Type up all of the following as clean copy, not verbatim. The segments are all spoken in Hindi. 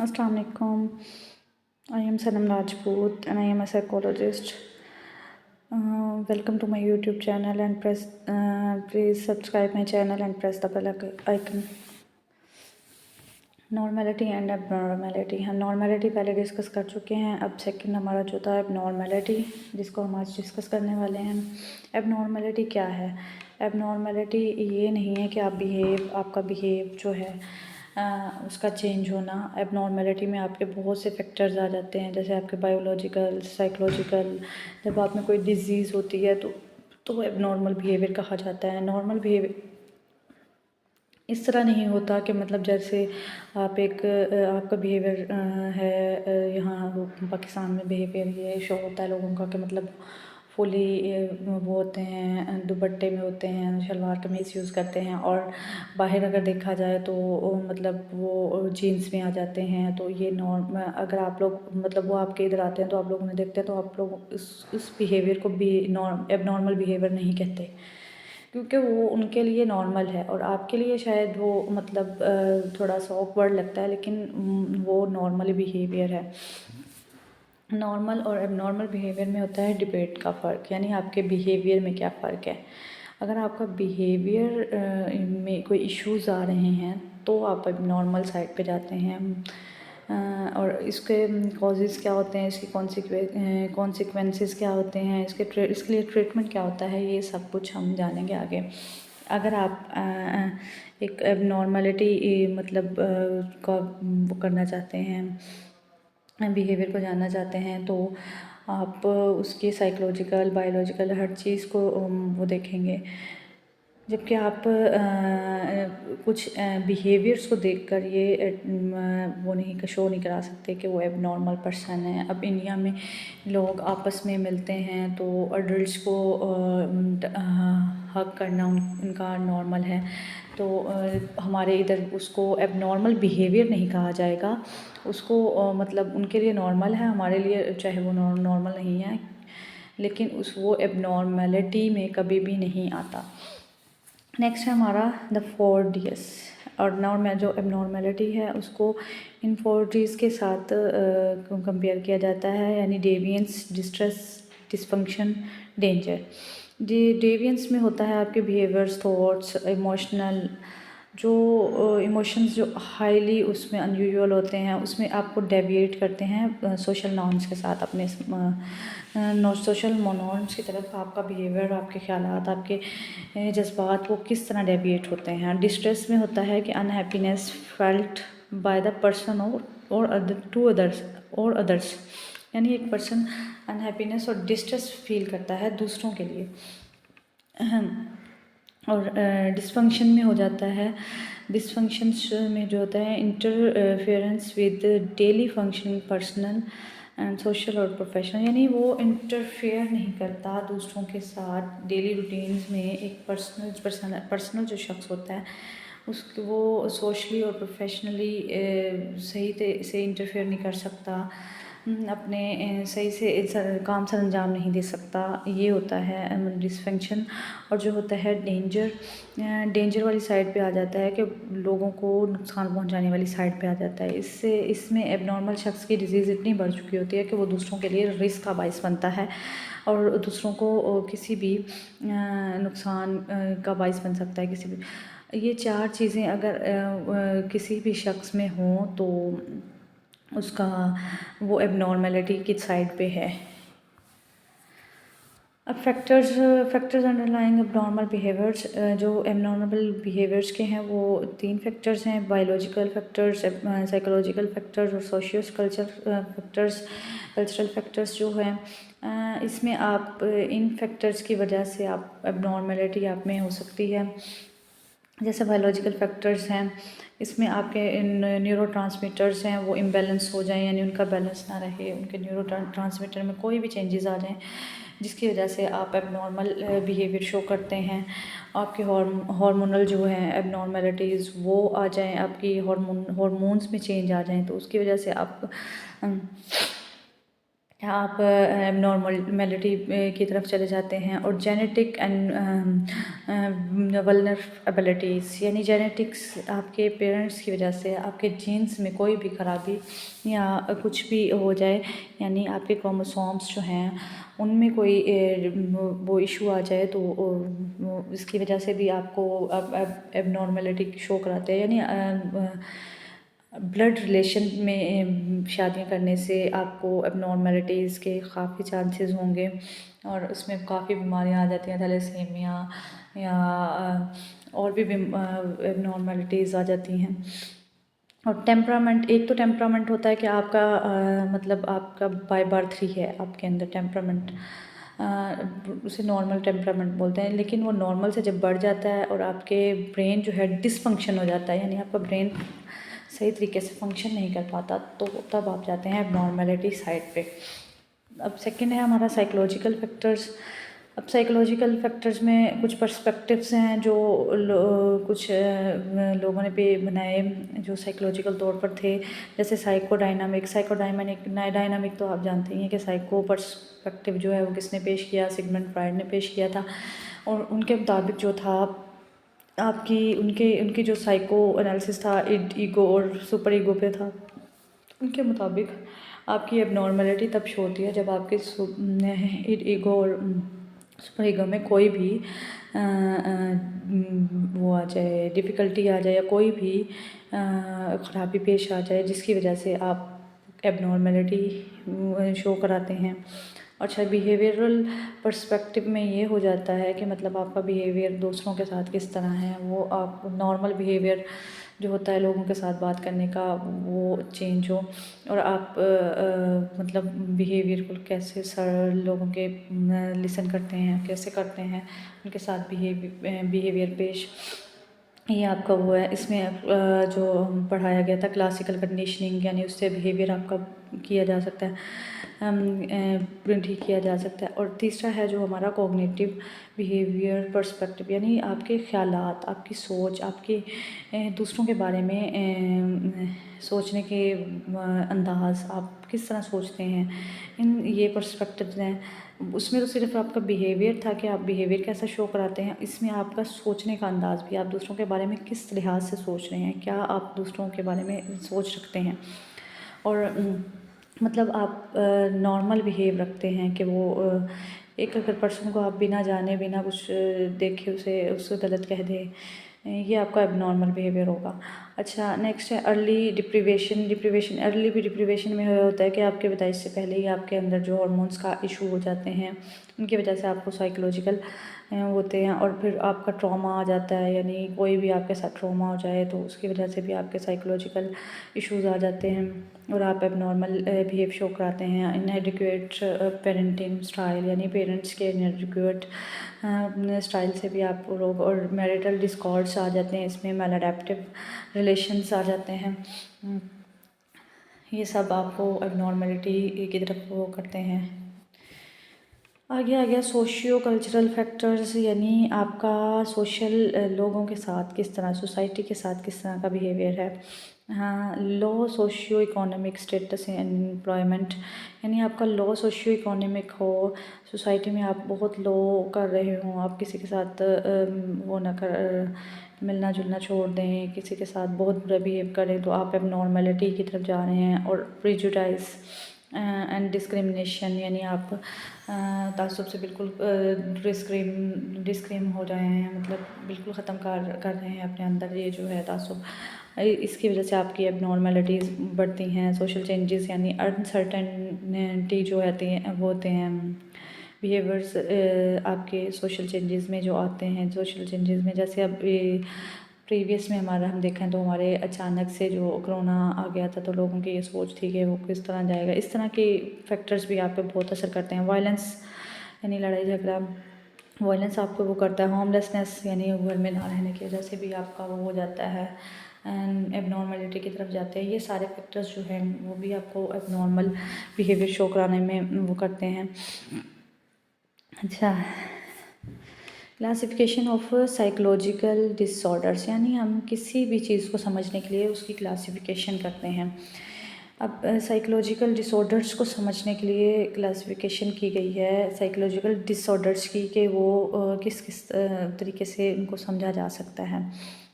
Assalamu alaikum. I am Sanam Rajput and I am a psychologist. Welcome to my YouTube channel and please subscribe my channel and press the bell icon. Normality and abnormality, हम नॉर्मेलिटी पहले डिस्कस कर चुके हैं। अब सेकंड हमारा जो था एबनॉर्मेलिटी, जिसको हम आज डिस्कस करने वाले हैं। एबनॉर्मेलिटी क्या है? एबनॉर्मेलिटी ये नहीं है कि आपका बिहेव जो है उसका चेंज होना। एबनॉर्मेलिटी में आपके बहुत से फैक्टर्स आ जाते हैं, जैसे आपके बायोलॉजिकल, साइकोलॉजिकल। जब आप में कोई डिजीज़ होती है तो एबनॉर्मल बिहेवियर कहा जाता है। नॉर्मल बिहेवियर इस तरह नहीं होता कि मतलब जैसे आपका बिहेवियर है यहाँ पाकिस्तान में बिहेवियर ये शो होता है लोगों का कि मतलब फुली वो होते हैं, दुपट्टे में होते हैं, शलवार कमीज़ यूज़ करते हैं, और बाहर अगर देखा जाए तो मतलब वो जीन्स में आ जाते हैं। तो ये अगर आप लोग मतलब वो आपके इधर आते हैं तो आप लोग उन्हें देखते हैं तो आप लोग उस बिहेवियर को भी एबनॉर्मल बिहेवियर नहीं कहते, क्योंकि वो उनके लिए नॉर्मल है और आपके लिए शायद वो मतलब थोड़ा सा ऑकवर्ड लगता है, लेकिन वो नॉर्मल बिहेवियर है। नॉर्मल और एबनॉर्मल बिहेवियर में होता है डिबेट का फ़र्क, यानी आपके बिहेवियर में क्या फ़र्क है। अगर आपका बिहेवियर में कोई इश्यूज़ आ रहे हैं तो आप एबनॉर्मल साइड पे जाते हैं। और इसके कॉजेज़ क्या होते हैं, इसकी कॉन्सिक्वेंसेस क्या होते हैं, इसके लिए ट्रीटमेंट क्या होता है, ये सब कुछ हम जानेंगे आगे। अगर आप एक एबनॉर्मलिटी मतलब का वो करना चाहते हैं, बिहेवियर को जानना चाहते हैं, तो आप उसकी साइकोलॉजिकल, बायोलॉजिकल हर चीज़ को वो देखेंगे। जबकि आप कुछ बिहेवियर्स को देखकर ये वो नहीं शो नहीं करा सकते कि वो एबनॉर्मल पर्सन है। अब इंडिया में लोग आपस में मिलते हैं तो अडल्ट्स को हग करना उनका नॉर्मल है, तो हमारे इधर उसको एबनॉर्मल बिहेवियर नहीं कहा जाएगा। उसको मतलब उनके लिए नॉर्मल है, हमारे लिए चाहे वो नॉर्मल नहीं है, लेकिन वो एबनॉर्मेलिटी में कभी भी नहीं आता। नेक्स्ट है हमारा द 4Ds। और जो एबनॉर्मेलिटी है उसको इन 4Ds के साथ कंपेयर किया जाता है, यानी डेविएंस, डिस्ट्रेस, डिसफंक्शन, डेंजर। डेविएंस में होता है आपके बिहेवियर्स, थॉट्स, इमोशनल जो इमोशंस जो हाईली उसमें अनयूजुअल होते हैं, उसमें आपको डेविएट करते हैं सोशल नॉर्म्स के साथ, अपने सोशल नॉर्म्स की तरफ आपका बिहेवियर, आपके ख्यालात, आपके जज्बात वो किस तरह डेविएट होते हैं। डिस्ट्रेस में होता है कि unhappiness felt by the person और अदर्स, यानी एक पर्सन अनहैप्पीनेस और डिस्ट्रेस फील करता है दूसरों के लिए। और डिसफंक्शन में हो जाता है, डिसफंक्शंस में जो होता है interference with daily functioning personal and social और प्रोफेशनल, यानी वो इंटरफेयर नहीं करता दूसरों के साथ डेली रूटीन्स में। एक पर्सनल जो शख्स होता है उसको वो सोशली और प्रोफेशनली सही से इंटरफेयर नहीं कर सकता, अपने सही से काम सर अंजाम नहीं दे सकता। ये होता है डिसफंक्शन। और जो होता है डेंजर वाली साइड पे आ जाता है, कि लोगों को नुकसान पहुंचाने वाली साइड पे आ जाता है। इसमें एबनॉर्मल शख्स की डिजीज़ इतनी बढ़ चुकी होती है कि वो दूसरों के लिए रिस्क का बायस बनता है और दूसरों को किसी भी नुकसान का बायस बन सकता है किसी भी। ये 4 चीज़ें अगर किसी भी शख्स में हों तो उसका वो एबनॉर्मेलिटी की साइड पे है। अब फैक्टर्स अंडरलाइंग एबनॉर्मल बिहेवियर्स, जो एबनॉर्मल बिहेवियर्स के हैं वो 3 फैक्टर्स हैं, बायोलॉजिकल फैक्टर्स, साइकोलॉजिकल फैक्टर्स और कल्चरल फैक्टर्स जो हैं। इसमें आप इन फैक्टर्स की वजह से आप एबनॉर्मेलिटी आप में हो सकती है। जैसे बायोलॉजिकल फैक्टर्स हैं, इसमें आपके न्यूरोट्रांसमीटर्स हैं वो इम्बैलेंस हो जाएं, यानी उनका बैलेंस ना रहे, उनके न्यूरोट्रांसमीटर में कोई भी चेंजेस आ जाएं जिसकी वजह से आप एबनॉर्मल बिहेवियर शो करते हैं। आपके हार्मोनल जो हैं एबनॉर्मेलिटीज़ वो आ जाएं, आपकी हार्मोन्स में चेंज आ जाएं, तो उसकी वजह से आप एबनॉर्मलिटी की तरफ चले जाते हैं। और जेनेटिक एंड वल्नरेबिलिटीज़, यानी जेनेटिक्स आपके पेरेंट्स की वजह से आपके जीन्स में कोई भी खराबी या कुछ भी हो जाए, यानी आपके क्रोमोसोम्स जो हैं उनमें कोई वो इशू आ जाए तो इसकी वजह से भी आपको एबनॉर्मलिटी शो कराते हैं। यानी ब्लड रिलेशन में शादियाँ करने से आपको एबनॉर्मलिटीज़ के काफ़ी चांसेस होंगे और उसमें काफ़ी बीमारियाँ आ जाती हैं, थैलेसीमिया या और भी एबनॉर्मलिटीज़ आ जाती हैं। और टेम्परामेंट, एक तो टेम्परामेंट होता है कि आपका मतलब आपका बाय बर्थ ही है आपके अंदर टेम्परामेंट, उसे नॉर्मल टेम्परामेंट बोलते हैं। लेकिन वो नॉर्मल से जब बढ़ जाता है और आपके ब्रेन जो है डिसफंक्शन हो जाता है, यानी आपका ब्रेन सही तरीके से फंक्शन नहीं कर पाता, तो तब आप जाते हैं एबनॉर्मलिटी साइड पे। अब सेकंड है हमारा साइकोलॉजिकल फैक्टर्स। अब साइकोलॉजिकल फैक्टर्स में कुछ पर्सपेक्टिव्स हैं जो कुछ लोगों ने भी बनाए जो साइकोलॉजिकल तौर पर थे, जैसे साइकोडायनामिक डायनामिक तो आप जानते ही हैं कि साइको पर्सपेक्टिव जो है वो किसने पेश किया, सिगमंड फ्राइड ने पेश किया था। और उनके मुताबिक जो था आपकी उनकी जो साइको एनालिसिस था ईगो और सुपर ईगो पे था। उनके मुताबिक आपकी एबनॉर्मलिटी तब शो होती है जब आपके ईगो और सुपर ईगो में कोई भी वो आ जाए, डिफ़िकल्टी आ जाए या कोई भी ख़राबी पेश आ जाए जिसकी वजह से आप एबनॉर्मलिटी शो कराते हैं। अच्छा, बिहेवियरल पर्सपेक्टिव में ये हो जाता है कि मतलब आपका बिहेवियर दूसरों के साथ किस तरह है, वो आप नॉर्मल बिहेवियर जो होता है लोगों के साथ बात करने का वो चेंज हो, और आप मतलब बिहेवियर को कैसे सरल लोगों के लिसन करते हैं, कैसे करते हैं उनके साथ बिहेवियर पेश, ये आपका वो है। इसमें जो पढ़ाया गया था क्लासिकल कंडीशनिंग, यानी उससे बिहेवियर आपका किया जा सकता है, ठीक किया जा सकता है। और तीसरा है जो हमारा कॉग्निटिव बिहेवियर पर्सपेक्टिव, यानी आपके ख्यालात, आपकी सोच, आपके दूसरों के बारे में सोचने के अंदाज़, आप किस तरह सोचते हैं, ये पर्सपेक्टिव्स हैं। उसमें तो सिर्फ आपका बिहेवियर था कि आप बिहेवियर कैसा शो कराते हैं, इसमें आपका सोचने का अंदाज़ भी, आप दूसरों के बारे में किस लिहाज से सोच रहे हैं, क्या आप दूसरों के बारे में सोच रखते हैं। और मतलब आप नॉर्मल बिहेव रखते हैं कि वो एक अगर पर्सन को आप बिना जाने बिना कुछ देखे उससे गलत कह दें, ये आपका एबनॉर्मल बिहेवियर होगा। अच्छा, नेक्स्ट है अर्ली डिप्रीवेशन। अर्ली डिप्रीवेशन में होता है कि आपके पैदाइश से पहले ही आपके अंदर जो हार्मोन्स का इशू हो जाते हैं, उनकी वजह से आपको साइकोलॉजिकल होते हैं। और फिर आपका ट्रॉमा आ जाता है, यानी कोई भी आपके साथ ट्रॉमा हो जाए तो उसकी वजह से भी आपके साइकोलॉजिकल इश्यूज़ आ जाते हैं और आप एबनॉर्मल बिहेव शो कराते हैं। इनएडिक्वेट पेरेंटिंग स्टाइल, यानी पेरेंट्स के इनएडिक्वेट स्टाइल से भी आप लोग, और मैरिटल डिस्कॉर्ड्स आ जाते हैं, इसमें मैलअडैप्टिव रिलेशंस आ जाते हैं। ये सब आपको एबनॉर्मलिटी की तरफ वो करते हैं। आगे आ गया सोशियो कल्चरल फैक्टर्स, यानी आपका सोशल लोगों के साथ किस तरह, सोसाइटी के साथ किस तरह का बिहेवियर है। हाँ, लो सोशियो इकोनॉमिक स्टेटस एम्प्लॉयमेंट, यानी आपका लो सोशियो इकोनॉमिक हो, सोसाइटी में आप बहुत लो कर रहे हों, आप किसी के साथ वो ना कर मिलना जुलना छोड़ दें, किसी के साथ बहुत बुरा बिहेव करें, तो आप एबनॉर्मलिटी की तरफ जा रहे हैं। और प्रेजुडाइज एंड डिस्क्रिमिनेशन, यानी आप तासुब से बिल्कुल डिस्क्रिम हो रहे हैं, मतलब बिल्कुल ख़त्म कर रहे हैं अपने अंदर ये जो है तासुब। इसकी वजह से आपकी एबनॉर्मलिटीज़ बढ़ती हैं। सोशल चेंजेस, यानी अनसर्टेनिटी जो आती हैं वो होते हैं बिहेवियर्स आपके सोशल चेंजेस में जो आते हैं। सोशल चेंजेस में जैसे अब प्रीवियस में हमारा हम देखें तो हमारे अचानक से जो कोरोना आ गया था तो लोगों की ये सोच थी कि वो किस तरह जाएगा, इस तरह के फैक्टर्स भी आप पे बहुत असर करते हैं। वायलेंस, यानी लड़ाई झगड़ा, वायलेंस आपको वो करता है। होमलेसनेस, यानी घर में ना रहने की वजह से भी आपका वो हो जाता है, एबनॉर्मलिटी की तरफ जाते हैं। ये सारे फैक्टर्स जो हैं वो भी आपको एबनॉर्मल बिहेवियर शो कराने में वो करते हैं। अच्छा, क्लासिफिकेशन ऑफ साइकोलॉजिकल डिसऑर्डर्स, यानी हम किसी भी चीज़ को समझने के लिए उसकी क्लासिफिकेशन करते हैं। अब साइकोलॉजिकल डिसऑर्डर्स को समझने के लिए क्लासिफिकेशन की गई है साइकोलॉजिकल डिसऑर्डर्स की कि वो किस किस तरीके से उनको समझा जा सकता है।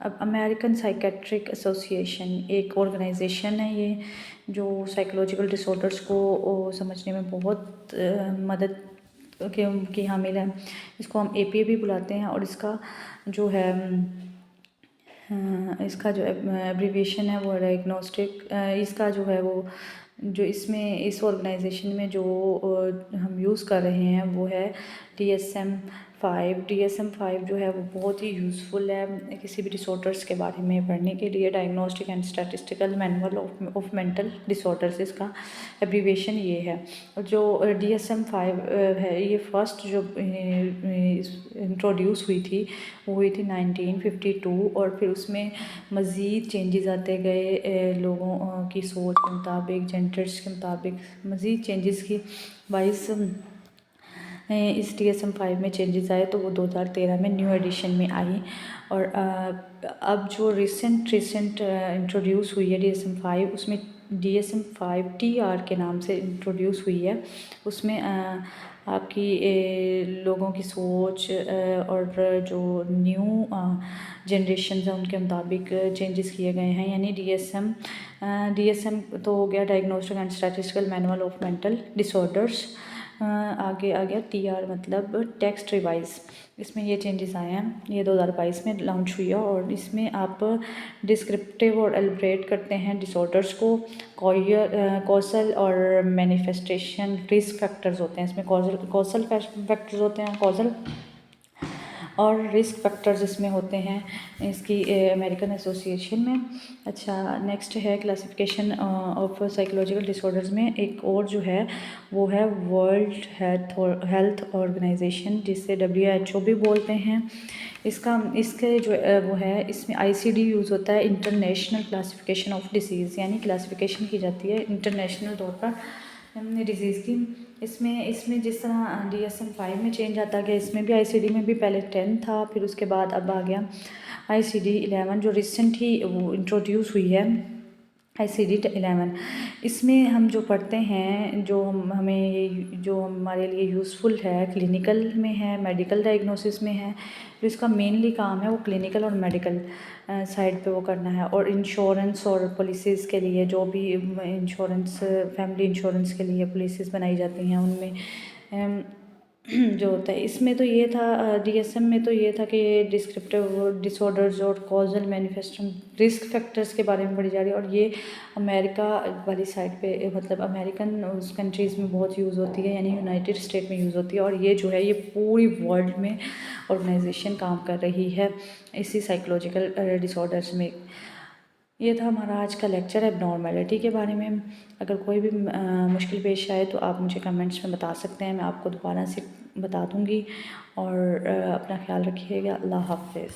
अब अमेरिकन साइकेट्रिक एसोसिएशन एक ऑर्गेनाइजेशन है ये, जो साइकोलॉजिकल डिसऑर्डर्स को समझने में बहुत मदद की हामिल है। इसको हम APA भी बुलाते हैं, और इसका जो है इसका जो एब्रीविएशन है वो डायग्नोस्टिक, इसका जो है वो जो इसमें इस ऑर्गेनाइजेशन में जो हम यूज़ कर रहे हैं वो है DSM-5। DSM-5 जो है वो बहुत ही यूज़फुल है किसी भी डिसऑर्डर्स के बारे में पढ़ने के लिए। Diagnostic and statistical manual of mental disorders, इसका एब्रीविएशन ये है। और जो DSM-5 है, ये फर्स्ट जो इंट्रोड्यूस हुई थी वो हुई थी 1952, और फिर उसमें मज़ीद चेंजेस आते गए लोगों की सोच के मुताबिक, जेंडर्स के मुताबिक मज़ीद चेंजेस की वाइस इस DSM-5 में चेंजेस आए, तो वो 2013 में न्यू एडिशन में आई। और अब जो रिसेंट इंट्रोड्यूस हुई है DSM-5, उसमें DSM-5 TR के नाम से इंट्रोड्यूस हुई है। उसमें आपकी लोगों की सोच और जो न्यू जनरेशन है उनके मुताबिक चेंजेस किए गए हैं। यानी DSM तो हो गया diagnostic and statistical manual of mental disorders. आगे आ गया TR मतलब टेक्स्ट रिवाइज। इसमें ये चेंजेस आए हैं, ये 2022 में लॉन्च हुई है, और इसमें आप डिस्क्रिप्टिव और एलिब्रेट करते हैं डिसऑर्डर्स को। कॉजल और मैनिफेस्टेशन रिस्क फैक्टर्स होते हैं इसमें। कॉजल फैक्टर्स होते हैं, कॉजल और रिस्क फैक्टर्स इसमें होते हैं इसकी अमेरिकन एसोसिएशन में। अच्छा, नेक्स्ट है क्लासिफिकेशन ऑफ साइकोलॉजिकल डिसऑर्डर्स में एक और जो है वो है वर्ल्ड हेल्थ ऑर्गेनाइजेशन, जिसे WHO भी बोलते हैं। इसके जो वो है, इसमें ICD यूज़ होता है, इंटरनेशनल क्लासिफिकेशन ऑफ डिसीज़, यानी क्लासिफिकेशन की जाती है इंटरनेशनल तौर पर डिज़ीज़ की। इसमें जिस तरह DSM-5 में चेंज आता गया, इसमें भी ICD में भी पहले 10 था, फिर उसके बाद अब आ गया ICD-11 जो रिसेंट ही वो इंट्रोड्यूस हुई है। ICD-11 इसमें हम जो पढ़ते हैं, जो हमारे लिए यूज़फुल है, क्लिनिकल में है, मेडिकल डायग्नोसिस में है। जो इसका मेनली काम है वो क्लिनिकल और मेडिकल साइड पे वो करना है। और इंश्योरेंस और पॉलिसीज़ के लिए जो भी इंश्योरेंस, फैमिली इंश्योरेंस के लिए पॉलिसीज़ बनाई जाती हैं, उनमें जो होता है। इसमें तो ये था DSM में तो ये था कि डिस्क्रिप्टिव डिसऑर्डर्स और कॉजल मैनिफेस्टेशन रिस्क फैक्टर्स के बारे में पढ़ी जा रही है। और ये अमेरिका वाली साइड पे, मतलब अमेरिकन उस कंट्रीज़ में बहुत यूज़ होती है, यानी यूनाइटेड स्टेट में यूज़ होती है। और ये जो है ये पूरी वर्ल्ड में ऑर्गेनाइजेशन काम कर रही है इसी साइकोलॉजिकल डिसऑर्डर्स में। ये था हमारा आज का लेक्चर एबनॉर्मेलिटी के बारे में। अगर कोई भी मुश्किल पेश आए तो आप मुझे कमेंट्स में बता सकते हैं, मैं आपको दोबारा से बता दूँगी। और अपना ख्याल रखिएगा। अल्लाह हाफ़िज़।